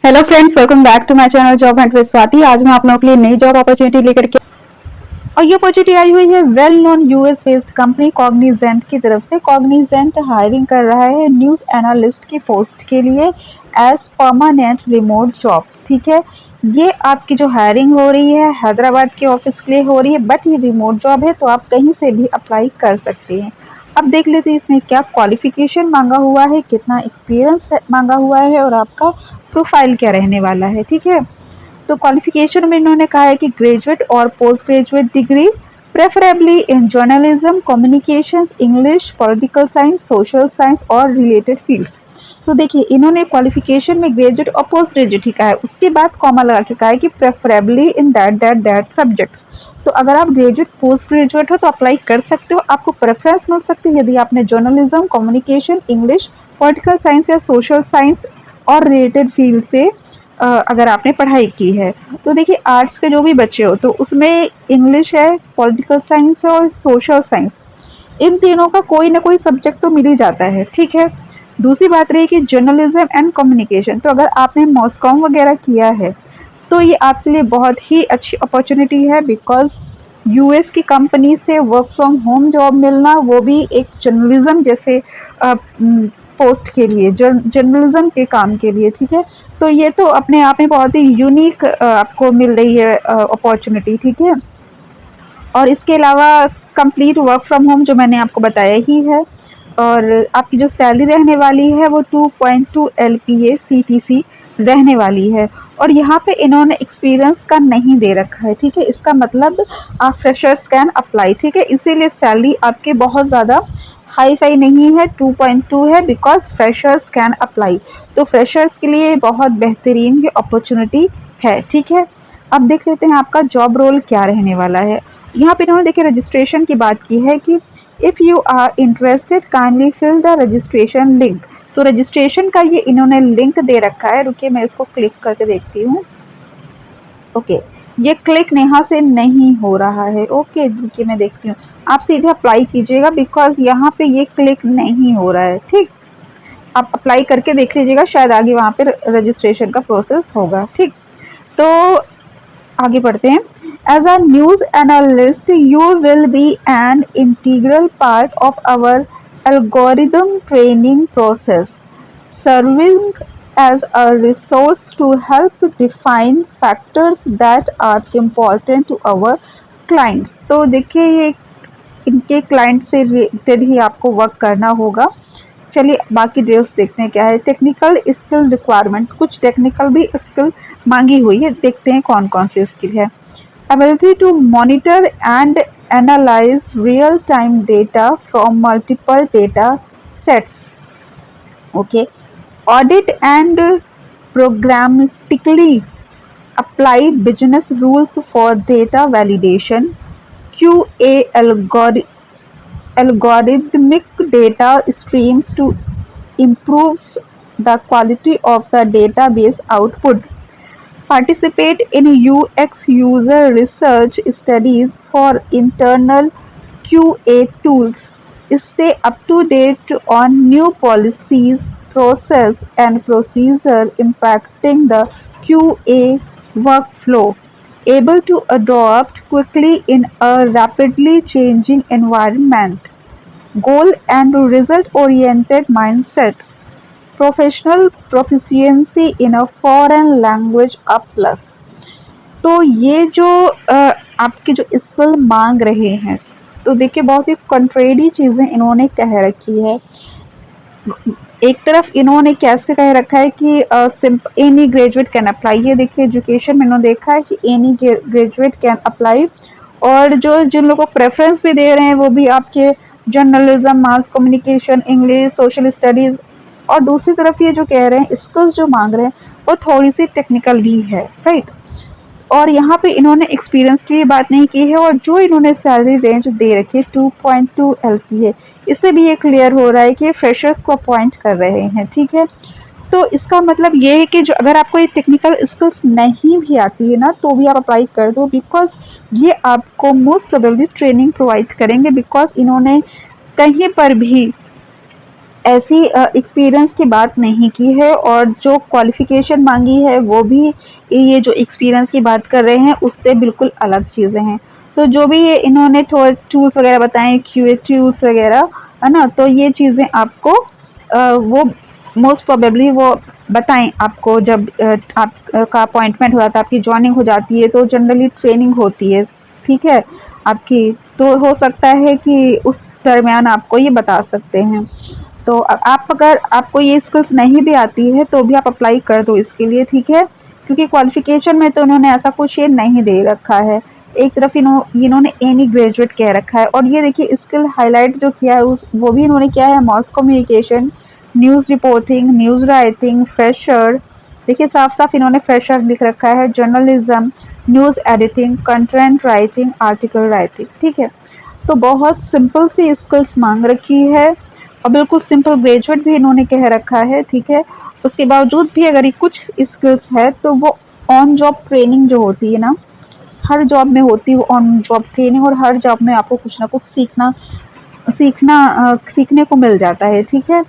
Hello friends, welcome back to my channel job hunt with Swati. आज मैं आप लोगों के लिए नई जॉब अपॉर्चुनिटी लेकर के और ये अपॉर्चुनिटी आई हुई है well known US based company Cognizant की तरफ से। कॉग्निजेंट हायरिंग कर रहा है न्यूज़ एनालिस्ट की पोस्ट के लिए एज परमानेंट रिमोट जॉब। ठीक है, ये आपकी जो हायरिंग हो रही है हैदराबाद के ऑफिस के लिए हो रही है, बट ये रिमोट जॉब है तो आप कहीं से भी अप्लाई कर सकते हैं। अब देख लेते हैं इसमें क्या क्वालिफिकेशन मांगा हुआ है, कितना एक्सपीरियंस मांगा हुआ है और आपका प्रोफाइल क्या रहने वाला है। ठीक है, तो क्वालिफिकेशन में इन्होंने कहा है कि ग्रेजुएट और post graduate degree preferably in journalism, communications, English, political science, social science और रिलेटेड फील्ड्स। तो देखिए इन्होंने क्वालिफिकेशन में ग्रेजुएट और पोस्ट ग्रेजुएट ही कहा है, उसके बाद कॉमा लगा के कहा है कि प्रेफरेबली इन दैट सब्जेक्ट्स। तो अगर आप ग्रेजुएट पोस्ट ग्रेजुएट हो तो अप्लाई कर सकते हो, आपको प्रेफरेंस मिल सकती है यदि आपने journalism, communication, English, political science या सोशल साइंस और रिलेटेड फील्ड से अगर आपने पढ़ाई की है। तो देखिए आर्ट्स के जो भी बच्चे हो तो उसमें इंग्लिश है, पॉलिटिकल साइंस है और सोशल साइंस, इन तीनों का कोई ना कोई सब्जेक्ट तो मिल ही जाता है। ठीक है, दूसरी बात रही कि जर्नलिज्म एंड कम्युनिकेशन, तो अगर आपने मॉस्कॉम वगैरह किया है तो ये आपके लिए बहुत ही अच्छी अपॉर्चुनिटी है, बिकॉज यूएस की कंपनी से वर्क फ्रॉम होम जॉब मिलना, वो भी एक जर्नलिज्म जैसे पोस्ट के लिए, जर्नलिज्म के काम के लिए। ठीक है, तो ये तो अपने आप में बहुत ही यूनिक आपको मिल रही है अपॉर्चुनिटी। ठीक है, और इसके अलावा कंप्लीट वर्क फ्रॉम होम जो मैंने आपको बताया ही है, और आपकी जो सैलरी रहने वाली है वो 2.2 LPA CTC रहने वाली है। और यहाँ पे इन्होंने एक्सपीरियंस का नहीं दे रखा है। ठीक है, इसका मतलब आप फ्रेशर्स कैन अप्लाई। ठीक है, इसीलिए सैलरी आपके बहुत ज़्यादा हाई फाई नहीं है, 2.2 है, बिकॉज फ्रेशर्स कैन अप्लाई। तो फ्रेशर्स के लिए बहुत बेहतरीन ये अपॉर्चुनिटी है। ठीक है, अब देख लेते हैं आपका जॉब रोल क्या रहने वाला है। यहाँ पे इन्होंने देखिए रजिस्ट्रेशन की बात की है कि if you are interested kindly fill the registration link. तो रजिस्ट्रेशन का ये इन्होंने लिंक दे रखा है, रुकिए मैं इसको क्लिक करके देखती हूँ। ओके, ये क्लिक यहाँ से नहीं हो रहा है। ओके, रुकिए मैं देखती हूँ, आप सीधे अप्लाई कीजिएगा बिकॉज यहाँ पे ये क्लिक नहीं हो रहा है। ठीक, आप अप्लाई करके देख लीजिएगा, शायद आगे वहाँ पे रजिस्ट्रेशन का प्रोसेस होगा। ठीक, तो आगे बढ़ते हैं। As a news analyst you will be an integral part of our algorithm training process, serving as a resource to help define factors that are important to our clients। तो देखिए ये इनके क्लाइंट से रिलेटेड ही आपको work करना होगा। चलिए बाकी डिटेल्स देखते हैं क्या है। टेक्निकल स्किल रिक्वायरमेंट, कुछ टेक्निकल भी स्किल मांगी हुई है, देखते हैं कौन कौन सी स्किल है। Ability to monitor and analyse real time data from multiple data sets. Okay, audit and programmatically apply business rules for data validation, QA algorithmic data streams to improve the quality of the database output, participate in UX user research studies for internal QA tools, stay up to date on new policies, process and procedure impacting the QA workflow, able to adapt quickly in a rapidly changing environment, goal and result oriented mindset, professional proficiency in a foreign language a plus. तो ये जो आपके जो skill मांग रहे हैं, तो देखिए बहुत ही कंट्रेरी चीज़ें इन्होंने कह रखी है। एक तरफ इन्होंने कैसे कह रखा है कि एनी ग्रेजुएट कैन अप्लाई। ये देखिए एजुकेशन में इन्होंने देखा है कि एनी ग्रेजुएट कैन अप्लाई, और जो जिन लोगों को प्रेफरेंस भी दे रहे हैं वो भी आपके journalism, mass communication, English, social studies. और दूसरी तरफ ये जो कह रहे हैं स्किल्स जो मांग रहे हैं वो थोड़ी सी टेक्निकल भी है, राइट। और यहाँ पे इन्होंने एक्सपीरियंस की भी बात नहीं की है, और जो इन्होंने सैलरी रेंज दे रखी है 2.2 LPA, इससे भी ये क्लियर हो रहा है कि फ्रेशर्स को अपॉइंट कर रहे हैं। ठीक है, तो इसका मतलब ये है कि जो अगर आपको ये टेक्निकल स्किल्स नहीं भी आती है ना तो भी आप अप्लाई कर दो, बिकॉज ये आपको मोस्ट प्रोबेबली ट्रेनिंग प्रोवाइड करेंगे, बिकॉज इन्होंने कहीं पर भी ऐसी एक्सपीरियंस की बात नहीं की है, और जो क्वालिफ़िकेशन माँगी है वो भी ये जो एक्सपीरियंस की बात कर रहे हैं उससे बिल्कुल अलग चीज़ें हैं। तो जो भी ये इन्होंने थोड़े टूल्स वग़ैरह बताए, क्यूए टूल्स वग़ैरह, है ना? तो ये चीज़ें आपको वो मोस्ट प्रोबेबली वो बताएँ आपको जब आप का अपॉइंटमेंट हो जाता है, आपकी जॉइनिंग हो जाती है, तो जनरली ट्रेनिंग होती है, ठीक है? आपकी, तो हो सकता है कि उस दरमियान आपको ये बता सकते हैं। तो आप अगर आपको ये स्किल्स नहीं भी आती है तो भी आप अप्लाई कर दो इसके लिए, ठीक है? क्योंकि क्वालिफ़िकेशन में तो उन्होंने ऐसा कुछ ये नहीं दे रखा है। एक तरफ इन्होंने एनी ग्रेजुएट कह रखा है, और ये देखिए स्किल हाइलाइट जो किया है उस वो भी इन्होंने किया है mass communication, news reporting, news writing, fresher, देखिए साफ-साफ इन्होंने फ्रेशर लिख रखा है, journalism, news editing, content writing, article writing, ठीक है? तो बहुत सिंपल सी स्किल्स माँग रखी है, और बिल्कुल सिंपल ग्रेजुएट भी इन्होंने कह रखा है, ठीक है? उसके बावजूद भी अगर ये कुछ स्किल्स है तो वो ऑन जॉब ट्रेनिंग जो होती है ना, हर जॉब में होती है वो ऑन जॉब ट्रेनिंग, और हर जॉब में आपको कुछ ना कुछ सीखने को मिल जाता है, ठीक है?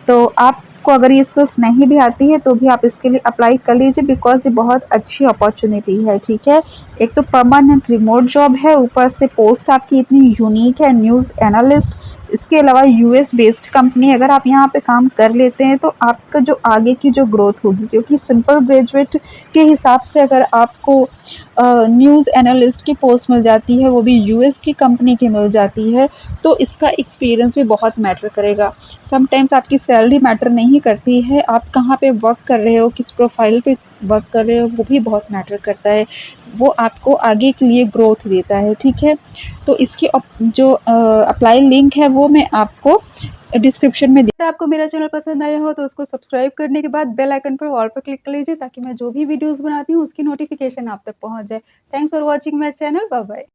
तो आपको अगर ये स्किल्स नहीं भी आती है तो भी आप इसके लिए अप्लाई कर लीजिए, बिकॉज़ ये बहुत अच्छी अपॉर्च्युनिटी है, ठीक है? एक तो परमानेंट रिमोट जॉब है, ऊपर से पोस्ट आपकी इतनी यूनिक है, न्यूज़ एनालिस्ट, इसके अलावा यूएस बेस्ड कंपनी, अगर आप यहाँ पे काम कर लेते हैं तो आपका जो आगे की जो ग्रोथ होगी, क्योंकि सिंपल ग्रेजुएट के हिसाब से अगर आपको न्यूज़ एनालिस्ट की पोस्ट मिल जाती है, वो भी यूएस की कंपनी की मिल जाती है, तो इसका एक्सपीरियंस भी बहुत मैटर करेगा। समटाइम्स आपकी सैलरी मैटर नहीं करती है, आप कहाँ पे वर्क कर रहे हो, किस प्रोफ़ाइल पे वर्क कर रहे हो, वो भी बहुत मैटर करता है। वो आपको आगे के लिए ग्रोथ देता है, ठीक है? तो इसकी जो अप्लाई लिंक है वो मैं आपको डिस्क्रिप्शन में अगर आपको मेरा चैनल पसंद आया हो तो उसको सब्सक्राइब करने के बाद बेल आइकन पर ऑल पर क्लिक कर लीजिए, ताकि मैं जो भी वीडियोज़ बनाती हूँ उसकी नोटिफ़िकेशन आप तक पहुँच जाए। Thanks for watching my channel. Bye bye.